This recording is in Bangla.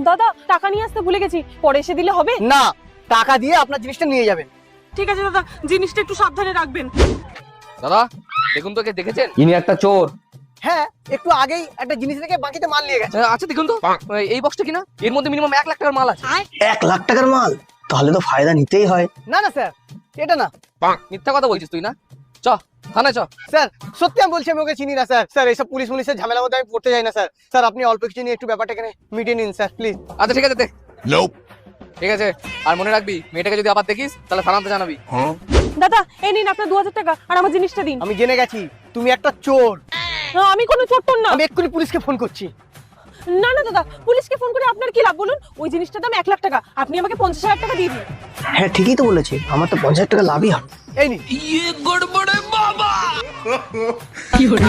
দাদা টাকা নিয়ে আসতে ভুলে গেছি, পরে এসে দিলে হবে? না, টাকা দিয়ে আপনার জিনিসটা নিয়ে যাবেন। ঠিক আছে দাদা, জিনিসটা একটু সাবধানে রাখবেন। দাদা দেখুন তো, কে দেখেছেন? ইনি একটা চোর। হ্যাঁ, একটু আগেই একটা জিনিস থেকে বাকিতে মাল নিয়ে গেছে। আচ্ছা দেখুন তো, এই বক্সটা কিনা, এর মধ্যে মিনিমাম 1 লাখ টাকার মাল আছে। 1 লাখ টাকার মাল? তাহলে তো ফায়দা নিতেই হয়। না না স্যার, এটা না মিথ্যা কথা বলছিস তুই না? চ থানায় চ। স্যার, সত্যি আমি বলছি, আমি ওকে চিনি না স্যার। স্যার এইসব পুলিশ মুলিশের ঝামেলার মধ্যে আমি পড়তে যাই না স্যার। স্যার আপনি অল্প কিছু নিয়ে একটু ব্যাপারটা এখানে মিটিয়ে নিন স্যার, প্লিজ। আচ্ছা ঠিক আছে দে। ঠিক আছে, আর মনে রাখবি, মেয়েটাকে যদি আবার দেখিস তাহলে থানাতে জানাবি। দাদা এই নিন আপনার 2000 টাকা, আর আমার জিনিসটা দিন। আমি জেনে গেছি তুমি একটা চোর। আমি কোনো চোট্টর না। আমি এক্ষুনি পুলিশকে ফোন করছি। না না দাদা, পুলিশকে ফোন করে আপনার কি লাভ বলুন? ওই জিনিসটার দাম 1 লাখ টাকা, আপনি আমাকে 50,000 টাকা দিয়ে দিন। হ্যাঁ ঠিকই তো বলেছে, আমার তো 50,000 টাকা লাভই হবে। এই নিন। কি হলো